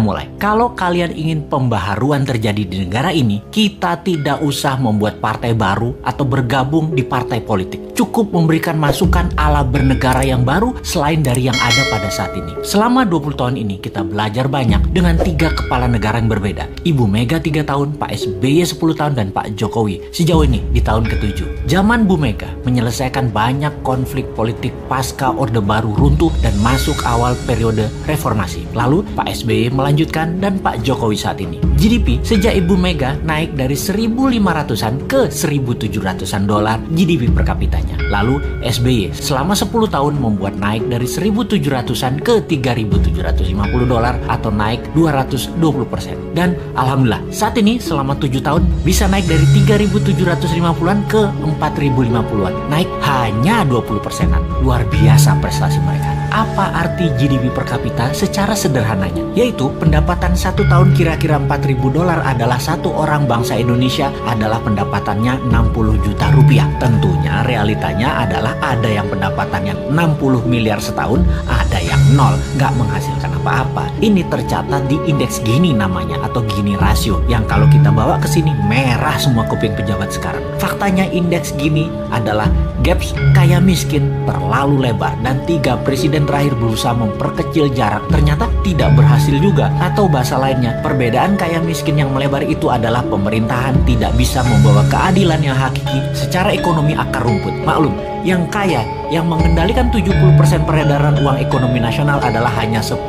mulai. Kalau kalian ingin pembaharuan terjadi di negara ini, kita tidak usah membuat partai baru atau bergabung di partai politik. Cukup memberikan masukan ala bernegara yang baru selain dari yang ada pada saat ini. Selama 20 tahun ini kita belajar banyak dengan 3 kepala negara yang berbeda. Ibu Mega 3 tahun, Pak SBY 10 tahun, dan Pak Jokowi sejauh ini di tahun ke-7. Zaman Bu Mega menyelesaikan banyak konflik politik pasca Orde Baru runtuh dan masuk awal periode reformasi. Lalu Pak SBY melanjutkan dan Pak Jokowi saat ini. GDP sejak Ibu Mega naik dari 1.500-an ke 1.700-an dolar GDP per kapitanya. Lalu SBY selama 10 tahun membuat naik dari 1.700-an ke 3.750 dolar atau naik 220%. Dan alhamdulillah saat ini selama 7 tahun bisa naik dari 3.750-an ke 4.050-an. Naik hanya 20%-an. Luar biasa prestasi mereka. Apa arti GDP per kapita secara sederhananya? Yaitu pendapatan 1 tahun kira-kira 4.000 dolar adalah satu orang bangsa Indonesia adalah pendapatannya 60 juta rupiah. Tentunya realitanya adalah ada yang pendapatannya 60 miliar setahun, ada yang nol, nggak menghasilkan apa-apa. Ini tercatat di indeks Gini namanya atau Gini rasio yang kalau kita bawa ke sini merah semua kuping pejabat sekarang. Faktanya indeks Gini adalah gaps kaya miskin terlalu lebar dan 3 presiden terakhir berusaha memperkecil jarak ternyata tidak berhasil juga. Atau bahasa lainnya, perbedaan kaya miskin yang melebar itu adalah pemerintahan tidak bisa membawa keadilan yang hakiki secara ekonomi akar rumput. Maklum, yang kaya, yang mengendalikan 70% peredaran uang ekonomi nasional adalah hanya 10%.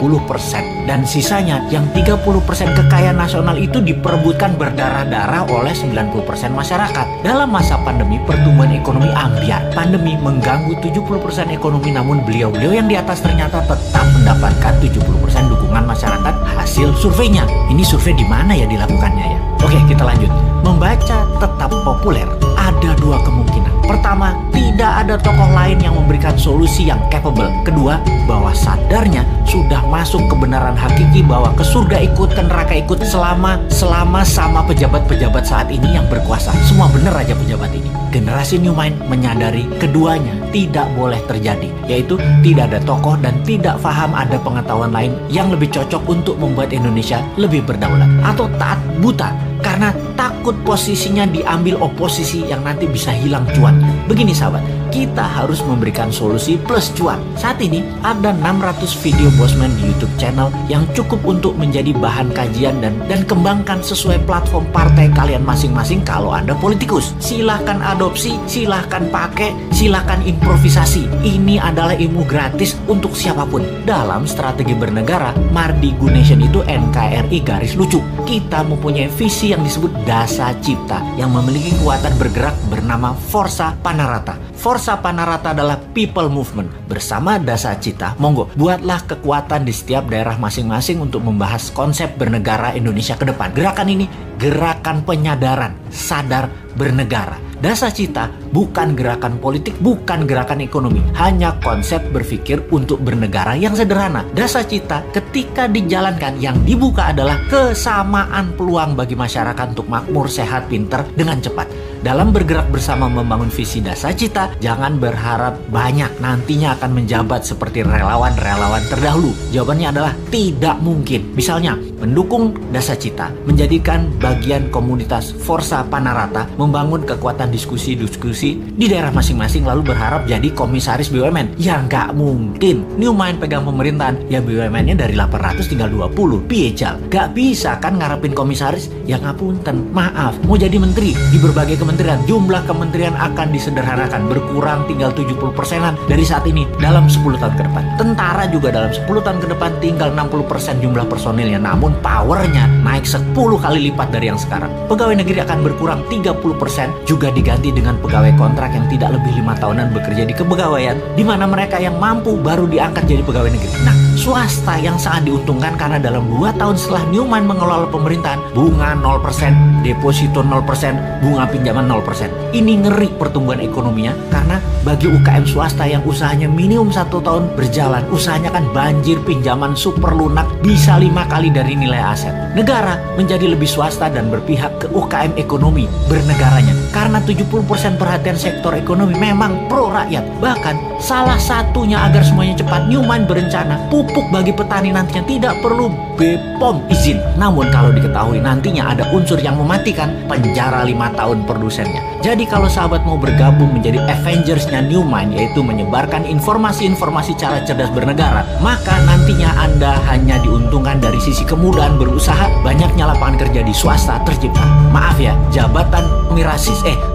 Dan sisanya yang 30% kekayaan nasional itu diperebutkan berdarah-darah oleh 90% masyarakat. Dalam masa pandemi, pertumbuhan ekonomi ambiar. Pandemi mengganggu 70% ekonomi, namun beliau-beliau yang di atas ternyata tetap mendapatkan 70% dukungan masyarakat hasil surveinya. Ini survei di mana ya dilakukannya ya? Oke, kita lanjut. Membaca tetap populer, ada 2 kemungkinan. Pertama, tidak ada tokoh lain yang memberikan solusi yang capable. Kedua, bahwa sadarnya sudah masuk kebenaran hakiki bahwa ke surga ikut, ke neraka ikut selama sama pejabat-pejabat saat ini yang berkuasa. Semua bener aja pejabat ini. Generasi New Mind menyadari keduanya tidak boleh terjadi, yaitu tidak ada tokoh dan tidak paham ada pengetahuan lain yang lebih cocok untuk membuat Indonesia lebih berdaulat, atau taat buta karena takut posisinya diambil oposisi yang nanti bisa hilang cuannya. Begini sahabat, kita harus memberikan solusi plus cuan. Saat ini ada 600 video Bosman di YouTube channel yang cukup untuk menjadi bahan kajian dan kembangkan sesuai platform partai kalian masing-masing. Kalau Anda politikus, silahkan adopsi, silahkan pakai, silahkan improvisasi. Ini adalah ilmu gratis untuk siapapun. Dalam strategi bernegara, Mardi Gunation itu NKRI garis lucu. Kita mempunyai visi yang disebut Dasa Cipta yang memiliki kekuatan bergerak bernama Forza Panarata. Forza Panarata adalah people movement. Bersama Dasa Cipta, monggo buatlah kekuatan di setiap daerah masing-masing untuk membahas konsep bernegara Indonesia ke depan. Gerakan ini gerakan penyadaran, sadar bernegara. Dasa Cipta bukan gerakan politik, bukan gerakan ekonomi, hanya konsep berpikir untuk bernegara yang sederhana. Dasa Cipta ketika dijalankan yang dibuka adalah kesamaan peluang bagi masyarakat untuk makmur, sehat, pinter dengan cepat. Dalam bergerak bersama membangun visi Dasa Cipta, jangan berharap banyak nantinya akan menjabat seperti relawan-relawan terdahulu. Jawabannya adalah tidak mungkin. Misalnya, mendukung Dasa Cipta, menjadikan bagian komunitas Forza Panarata, membangun kekuatan diskusi-diskusi di daerah masing-masing lalu berharap jadi komisaris BUMN. Ya nggak mungkin. New Mind pegang pemerintahan, ya BUMN-nya dari 800 tinggal 20. Piejal. Gak bisa kan ngarepin komisaris? Ya ngapunten, maaf. Mau jadi menteri di berbagai kementerian, jumlah kementerian akan disederhanakan, berkurang tinggal 70%-an dari saat ini dalam 10 tahun ke depan. Tentara juga dalam 10 tahun ke depan tinggal 60% jumlah personilnya, namun powernya naik 10 kali lipat dari yang sekarang. Pegawai negeri akan berkurang 30%, juga diganti dengan pegawai kontrak yang tidak lebih 5 tahunan bekerja di kepegawaian, di mana mereka yang mampu baru diangkat jadi pegawai negeri. Nah, swasta yang sangat diuntungkan karena dalam 2 tahun setelah Newman mengelola pemerintahan, bunga 0%, deposito 0%, bunga pinjaman 0%. Ini ngeri pertumbuhan ekonominya karena bagi UKM swasta yang usahanya minimum 1 tahun berjalan, usahanya kan banjir pinjaman super lunak bisa 5 kali dari nilai aset. Negara menjadi lebih swasta dan berpihak ke UKM ekonomi bernegaranya karena 70% perhatian sektor ekonomi memang pro rakyat. Bahkan salah satunya agar semuanya cepat, Newman berencana pupuk pupuk bagi petani nantinya tidak perlu BPOM izin. Namun kalau diketahui nantinya ada unsur yang mematikan, penjara 5 tahun produsennya. Jadi kalau sahabat mau bergabung menjadi Avengers-nya Newmind, yaitu menyebarkan informasi-informasi cara cerdas bernegara, maka nantinya Anda hanya diuntungkan dari sisi kemudahan berusaha, banyaknya lapangan kerja di swasta tercipta. Maaf ya, jabatan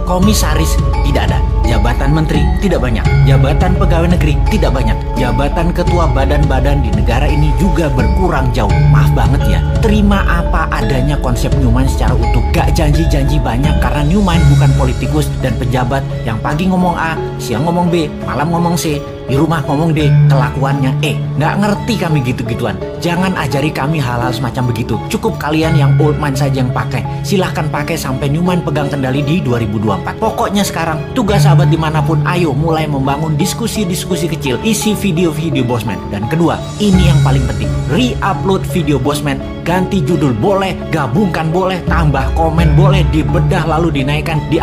komisaris tidak ada. Jabatan menteri tidak banyak. Jabatan pegawai negeri tidak banyak. Jabatan ketua badan-badan di negara ini juga berkurang jauh. Maaf banget ya, terima apa adanya konsep Newmind secara utuh. Gak janji-janji banyak karena Newmind bukan politikus dan pejabat yang pagi ngomong A, siang ngomong B, malam ngomong C, di rumah ngomong D, kelakuannya E. Nggak ngerti kami gitu-gituan. Jangan ajari kami hal-hal semacam begitu. Cukup kalian yang old mind saja yang pakai. Silahkan pakai sampai Newmind pegang kendali di 2024. Pokoknya sekarang tugas sahabat dimanapun, ayo mulai membangun diskusi-diskusi kecil. Isi video-video Bosman. Dan kedua, ini yang paling penting, re-upload video Bosman. Ganti judul boleh, gabungkan boleh, tambah komen boleh, dibedah lalu dinaikkan di